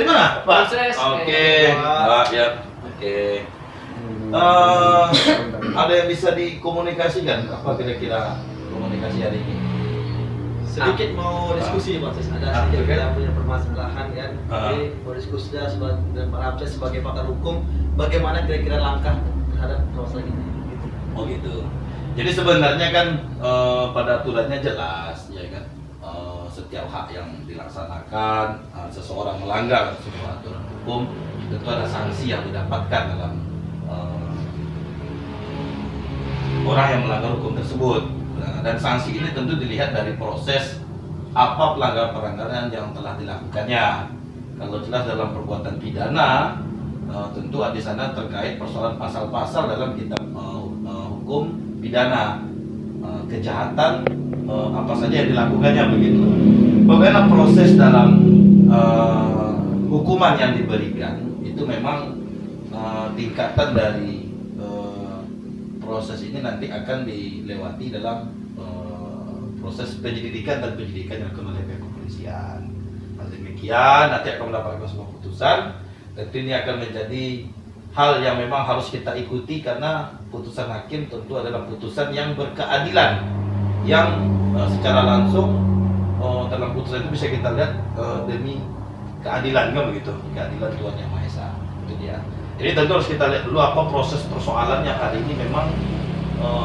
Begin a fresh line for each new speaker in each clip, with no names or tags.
dari mana, Pak?
Proses.
Oke, Pak, ya. Oke. Ada yang bisa dikomunikasikan? Apa kira-kira komunikasi hari ini?
Sedikit mau diskusi Pak, ada sedikit kita punya permasalahan kan. Jadi mau diskusinya sebagai pakar hukum, bagaimana kira-kira langkah terhadap masalah ini. Gitu.
Oh gitu. Jadi sebenarnya kan pada aturannya jelas, ya kan. Setiap hak yang dilaksanakan, seseorang melanggar sebuah aturan hukum, tentu ada sanksi yang didapatkan dalam orang yang melanggar hukum tersebut. Dan sanksi ini tentu dilihat dari proses apa pelanggaran-pelanggaran yang telah dilakukannya. Kalau jelas dalam perbuatan pidana, tentu di sana terkait persoalan pasal-pasal dalam kitab hukum pidana, kejahatan apa saja yang dilakukannya begitu. Bagaimana proses dalam hukuman yang diberikan itu memang tingkatan dari proses ini nanti akan dilewati dalam proses penyelidikan dan penyidikan yang dilakukan oleh pihak kepolisian. Demikian nanti akan mendapatkan sebuah putusan. Tentu ini akan menjadi hal yang memang harus kita ikuti karena putusan hakim tentu adalah putusan yang berkeadilan, yang secara langsung dalam putusan itu bisa kita lihat demi keadilan, kan begitu, keadilan Tuhan Yang Maha Esa. Itu dia. Jadi tentu harus kita lihat dulu apa proses persoalan yang hari ini memang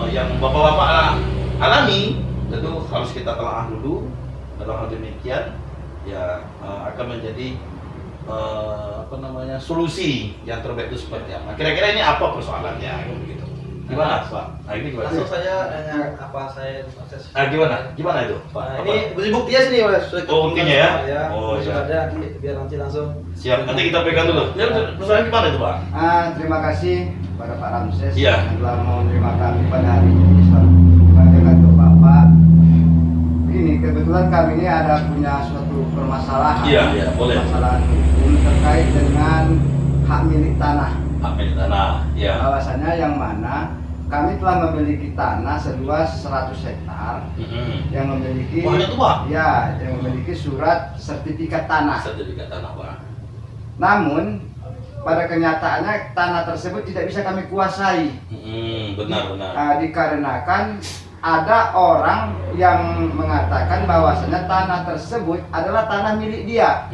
yang bapak-bapak alami. Tentu harus kita telah dulu. Dalam hal demikian ya akan menjadi solusi yang terbaik itu seperti apa. Kira-kira ini apa persoalannya, begitu. Gimana, Pak? Nah, ini gimana?
Langsung saya nanya apa saya proses.
Gimana itu, Pak?
Nah, ini buktinya sini Mas.
Oh, buktinya ya?
Oh, sudah ada biar nanti langsung.
Siap, nanti kita pegang dulu. Ya, persoalan gimana itu, Pak?
Terima kasih kepada Pak Ramses
yang
telah mau menerima kami pada hari ini sebagai kantor Bapak. Begini, kebetulan kami ini ada punya suatu permasalahan.
Iya, boleh.
Permasalahan hukum terkait dengan hak milik tanah.
Hak milik tanah, ya.
Bahwasanya yang mana kami telah memiliki tanah seluas 100 hektar yang memiliki
banyak tuh, Pak?
Ya, yang memiliki surat sertifikat tanah.
Sertifikat tanah, Pak.
Namun pada kenyataannya tanah tersebut tidak bisa kami kuasai.
Benar.
Dikarenakan ada orang yang mengatakan bahwasanya tanah tersebut adalah tanah milik dia.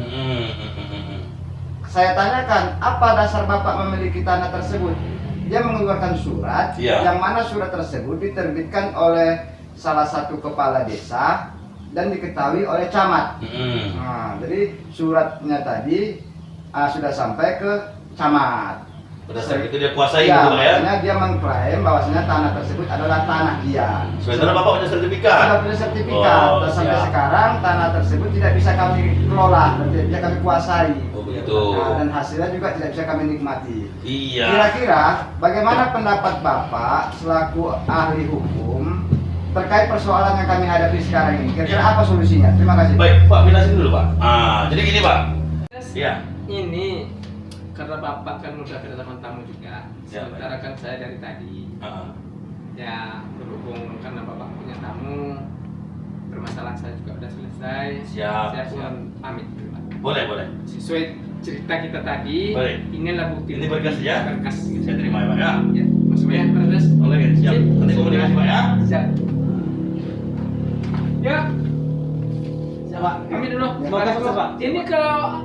Saya tanyakan, apa dasar Bapak memiliki tanah tersebut? Dia mengeluarkan surat, yang mana surat tersebut diterbitkan oleh salah satu kepala desa dan diketahui oleh camat. Nah, jadi suratnya tadi sudah sampai ke camat.
Berdasarkan itu dia kuasai
Ya,
gitu lah ya.
makanya dia mengklaim bahwasanya tanah tersebut adalah tanah dia.
Sebenarnya Bapak punya sertifikat.
Sudah punya sertifikat. Dan sampai sekarang tanah tersebut tidak bisa kami kelola, dan tidak bisa kami kuasai.
Oh begitu.
Dan hasilnya juga tidak bisa kami nikmati.
Iya.
Kira-kira bagaimana pendapat Bapak selaku ahli hukum terkait persoalan yang kami hadapi sekarang ini? Kira-kira apa solusinya? Terima kasih.
Baik, Pak, jelasin dulu, Pak. Jadi gini, Pak. Iya.
Ini karena Bapak kan udah kedatangan tamu juga. Sementara kan saya dari tadi. Ya, berhubung karena Bapak punya tamu, permasalahan saya juga udah selesai. Saya pun pamit dulu, Pak.
Boleh.
Sesuai cerita kita tadi, inilah bukti.
Ini berkas ya?
Berkas.
Saya terima ya, Pak ya.
Ya, maksudnya berkas.
Oke, siap. Nanti komunikasi, Pak ya.
Siap. Ya. Siapa? Kami dulu.
Pak.
Ini kalau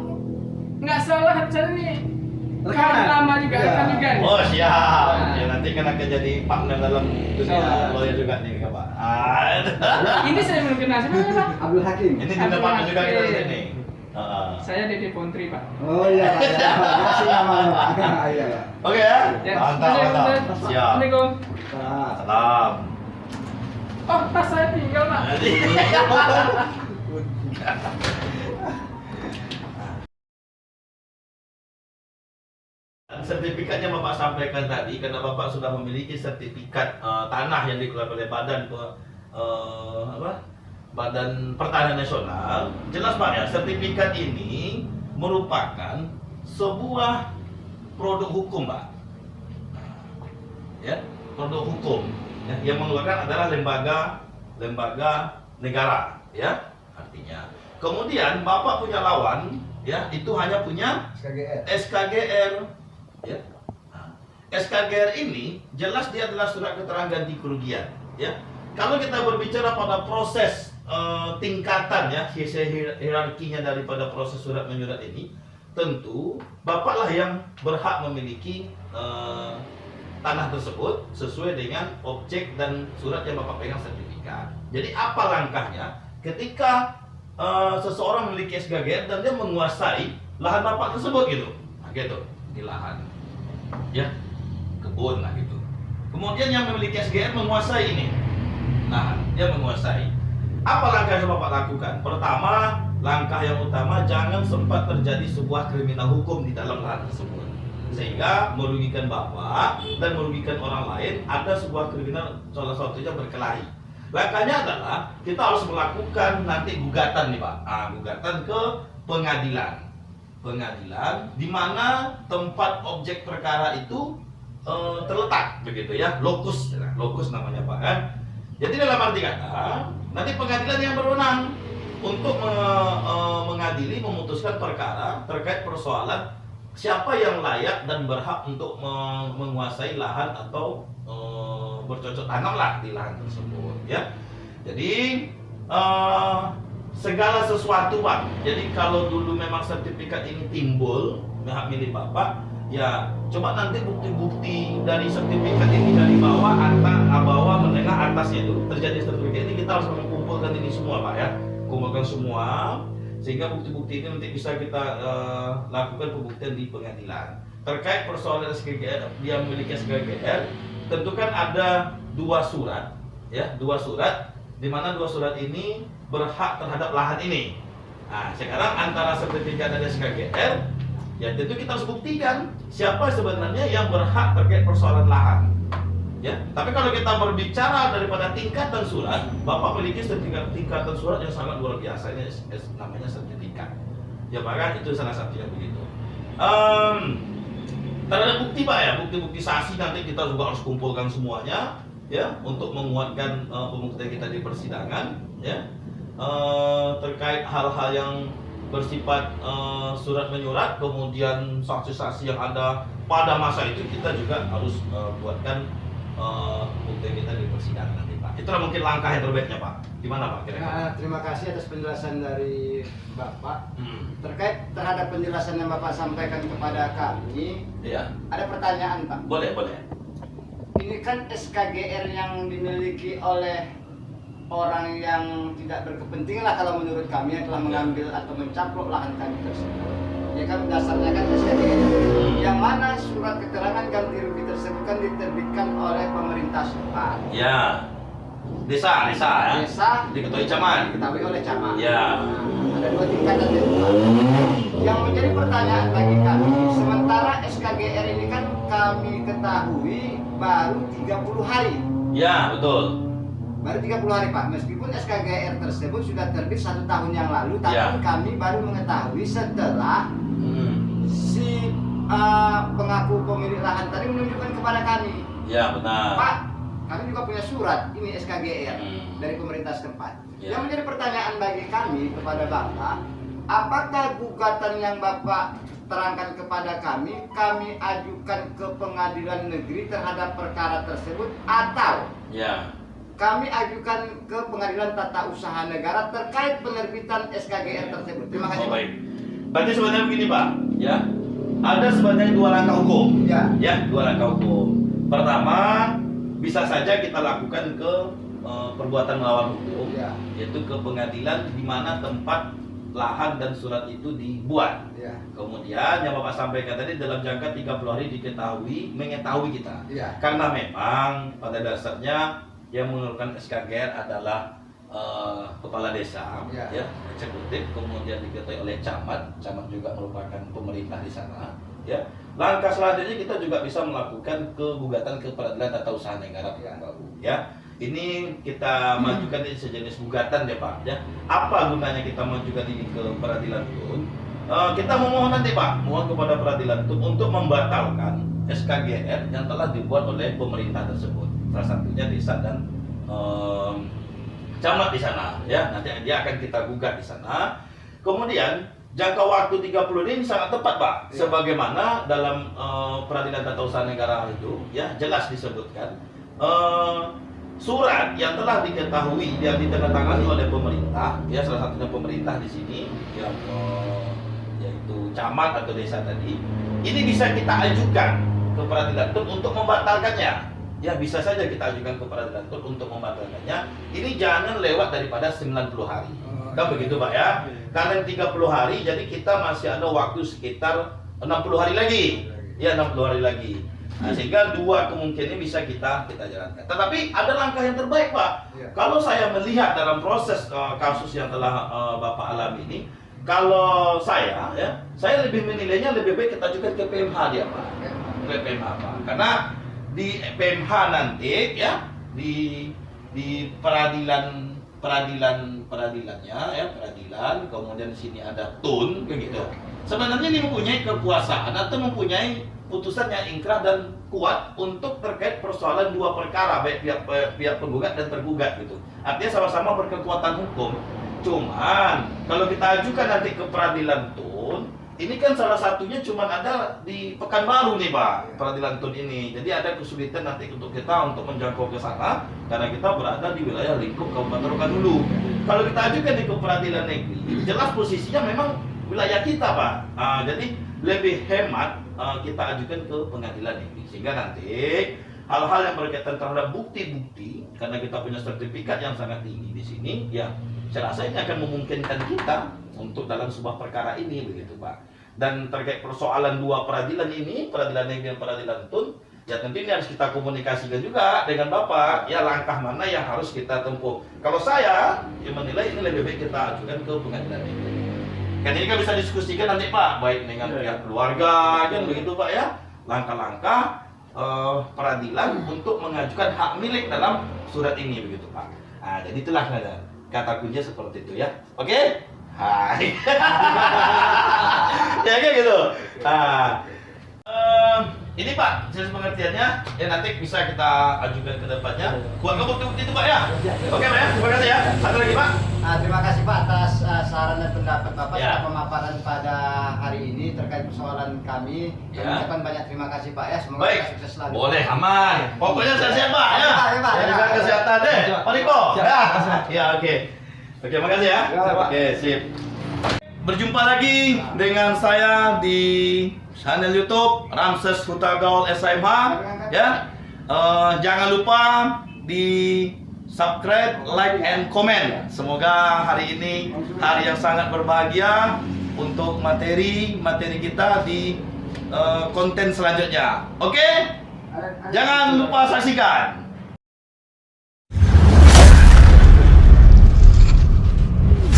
nggak salah saya ini kawan lama juga, kan juga.
Oh siap. Ya nanti kan akan jadi partner dalam dunia lawyer juga nih, Pak.
Ini saya belum kenal siapa, Pak?
Abdul Hakim.
Ini juga partner juga kita di sini.
Saya Dede Pontri, Pak.
Oh iya, Pak. Ya. Kasih namanya, Pak. Iya.
Oke ya.
Ya,
Mantap. Siap.
Assalamualaikum.
Salam.
Oh, tas saya tinggal, Pak.
Sertifikatnya Bapak sampaikan tadi karena Bapak sudah memiliki sertifikat tanah yang dikeluarkan oleh Badan Pertanahan Nasional. Jelas Pak ya, sertifikat ini merupakan sebuah produk hukum, Pak. Ya, produk hukum. Ya, yang mengeluarkan adalah lembaga negara, ya artinya. Kemudian Bapak punya lawan ya itu hanya punya
SKGR.
SKGR, ya. Nah, SKGR ini jelas dia adalah surat keterangan ganti kerugian, ya. Kalau kita berbicara pada proses tingkatan, ya, hierarkinya daripada proses surat menyurat ini, tentu bapaklah yang berhak memiliki tanah tersebut sesuai dengan objek dan surat yang bapak pegang sertifikat. Jadi apa langkahnya ketika seseorang memiliki SKGR dan dia menguasai lahan bapak tersebut gitu, nah, gitu di lahan, ya kebun lah gitu. Kemudian yang memiliki SKGR menguasai ini lahan, dia menguasai. Apa langkah yang bapak lakukan? Pertama, langkah yang utama, jangan sempat terjadi sebuah kriminal hukum di dalam lahan tersebut sehingga merugikan bapak dan merugikan orang lain. Ada sebuah kriminal, salah satunya berkelahi. Langkahnya adalah kita harus melakukan nanti gugatan nih Pak, gugatan ke pengadilan, di mana tempat objek perkara itu terletak, begitu ya, lokus namanya Pak kan. Jadi dalam arti kata, nanti pengadilan yang berwenang untuk mengadili, memutuskan perkara terkait persoalan siapa yang layak dan berhak untuk menguasai lahan atau bercocok tanam lah di lahan tersebut, ya. Jadi segala sesuatu Pak. Jadi kalau dulu memang sertifikat ini timbul hak milik bapak, ya coba nanti bukti-bukti dari sertifikat ini dari bawah, bawah menengah atasnya itu terjadi sertifikat ini, kita harus mengumpulkan ini semua Pak, ya, kumpulkan semua sehingga bukti-bukti ini nanti bisa kita lakukan pembuktian di pengadilan terkait persoalan SKGR. Dia memiliki SKGR, tentu kan ada dua surat, ya, di mana dua surat ini berhak terhadap lahan ini. Nah, sekarang antara sertifikat dan SKGR, ya tentu kita harus buktikan siapa sebenarnya yang berhak terkait persoalan lahan, ya. Tapi kalau kita berbicara daripada tingkatan surat, bapak memiliki tingkatan surat yang sangat luar biasa, ini namanya sertifikat, ya bahkan itu salah satunya begitu. Terhadap bukti Pak, ya, bukti-bukti saksi nanti kita juga harus kumpulkan semuanya, ya, untuk menguatkan pembuktian kita di persidangan, ya, terkait hal-hal yang bersifat surat menyurat, kemudian saksi-saksi yang ada pada masa itu kita juga harus buatkan bukti kita di persidangan nanti Pak. Itulah mungkin langkah yang terbaiknya Pak. Gimana Pak kira-kira?
Terima kasih atas penjelasan dari Bapak. Terkait terhadap penjelasan yang Bapak sampaikan kepada kami,
Iya.
ada pertanyaan Pak.
Boleh.
Ini kan SKGR yang dimiliki oleh orang yang tidak berkepentingan lah kalau menurut kami, yang telah mengambil atau mencaplok lahan kami tersebut. Ya kan dasarnya kan SKGR. Yang mana surat keterangan ganti rugi tersebut kan diterbitkan oleh pemerintah setempat.
Ya. Desa ya.
Desa
diketahui camat.
Diketahui oleh camat.
Ya.
Nah, ada dua tingkatan di depan. Yang menjadi pertanyaan bagi kami, sementara SKGR ini kan kami ketahui baru 30 hari.
Ya, betul.
Baru 30 hari Pak, meskipun SKGR tersebut sudah terbit 1 tahun yang lalu, tapi
Ya.
kami baru mengetahui setelah si pengaku pemilik lahan tadi menunjukkan kepada kami.
Ya, benar.
Pak, kami juga punya surat ini SKGR dari pemerintah setempat.
Ya.
Yang menjadi pertanyaan bagi kami kepada Bapak, apakah gugatan yang Bapak terangkan kepada kami ajukan ke pengadilan negeri terhadap perkara tersebut, atau
Ya.
kami ajukan ke pengadilan tata usaha negara terkait penerbitan SKGR tersebut? Terima kasih.
Oh, baik. Berarti sebenarnya begini Pak, ya. Ada sebenarnya 2 langkah hukum. Ya, 2 langkah hukum. Pertama, bisa saja kita lakukan ke perbuatan melawan hukum,
Ya.
yaitu ke pengadilan di mana tempat lahan dan surat itu dibuat.
Ya.
Kemudian yang Bapak sampaikan tadi dalam jangka 30 hari mengetahui kita.
Ya.
Karena memang pada dasarnya yang mengeluarkan SKGR adalah kepala desa,
Ya.
eksekutif, kemudian diketahui oleh camat juga merupakan pemerintah di sana, ya. Langkah selanjutnya kita juga bisa melakukan gugatan ke peradilan tata usaha negara Pekanbaru, ya. Ini kita majukan ini sejenis gugatan ya Pak, ya. Apa gunanya kita majukan ini ke peradilan Tun? Kita memohon nanti Pak, mohon kepada peradilan Tun untuk membatalkan SKGR yang telah dibuat oleh pemerintah tersebut, salah satunya desa dan camat di sana, ya. Nanti dia akan kita gugat di sana. Kemudian jangka waktu 30 ini sangat tepat, Pak. Sebagaimana dalam Peradilan Tata Usaha Negara itu ya jelas disebutkan surat yang telah diketahui yang ditandatangani oleh pemerintah, ya salah satunya pemerintah di sini, ya, yaitu camat atau desa tadi, ini bisa kita ajukan ke Peradilan Tun untuk membatalkannya. Ya bisa saja kita ajukan ke Peradilan Tun untuk membatalkannya. Ini jangan lewat daripada 90 hari. Kan begitu, Pak ya? Karena 30 hari, jadi kita masih ada waktu sekitar 60 hari lagi. Ya 60 hari lagi. Nah, sehingga dua kemungkinan bisa kita jalankan. Tetapi ada langkah yang terbaik, Pak. Kalau saya melihat dalam proses kasus yang telah Bapak alami ini, kalau saya ya, saya lebih menilainya lebih baik kita ajukan ke PMH dia, Pak. Ke PMH, Pak. Karena di PMH nanti ya di peradilannya ya, peradilan, kemudian di sini ada tun begitu. Sebenarnya ini mempunyai kekuasaan atau mempunyai putusan yang ingkrah dan kuat untuk terkait persoalan dua perkara, baik pihak penggugat dan tergugat gitu. Artinya sama-sama berkekuatan hukum. Cuman kalau kita ajukan nanti ke Peradilan Tun, ini kan salah satunya cuma ada di Pekanbaru nih, Pak, Peradilan Tun ini. Jadi ada kesulitan nanti untuk kita untuk menjangkau ke sana karena kita berada di wilayah lingkup Kabupaten Rokan Hulu. Kalau kita ajukan di ke Peradilan Negeri, jelas posisinya memang wilayah kita, Pak. Jadi lebih hemat kita ajukan ke Pengadilan Negeri sehingga nanti hal-hal yang berkaitan terhadap bukti-bukti karena kita punya sertifikat yang sangat tinggi di sini, ya saya rasa ini akan memungkinkan kita untuk dalam sebuah perkara ini begitu, Pak. Dan terkait persoalan dua peradilan ini, Peradilan Negeri dan Peradilan Tun, ya tentu ini harus kita komunikasikan juga dengan Bapak, ya langkah mana yang harus kita tempuh. Kalau saya ya menilai ini lebih baik kita ajukan ke Pengadilan Negeri. Kan ini kan bisa diskusikan nanti, Pak, baik dengan pihak keluarga kan begitu, Pak ya. Langkah-langkah peradilan untuk mengajukan hak milik dalam surat ini begitu, Pak. Nah, jadi itulah kata kuncinya seperti itu ya. Oke? Hai. Ya kayak gitu. Nah, ini Pak, proses pengertiannya ya nanti bisa kita ajukan ke depannya. Kuat bukti-bukti itu, Pak ya. Oke, Pak ya. Terima kasih ya. Satu lagi, Pak.
Terima kasih, Pak, atas saran dan pendapat Bapak serta pemaparan pada hari ini terkait persoalan kami. Kami ucapkan banyak terima kasih, Pak ya. Semoga kita sukses selalu.
Boleh, aman. Pokoknya sehat-sehat, Pak ya. Jaga kesehatan deh. Pak Niko. Ya, oke. Oke, makasih ya. Oke, sip. Berjumpa lagi dengan saya di channel YouTube Ramses Hutagaul SMH ya. Jangan lupa di subscribe, like, and comment. Semoga hari ini hari yang sangat berbahagia untuk materi kita di konten selanjutnya. Oke? Jangan lupa saksikan.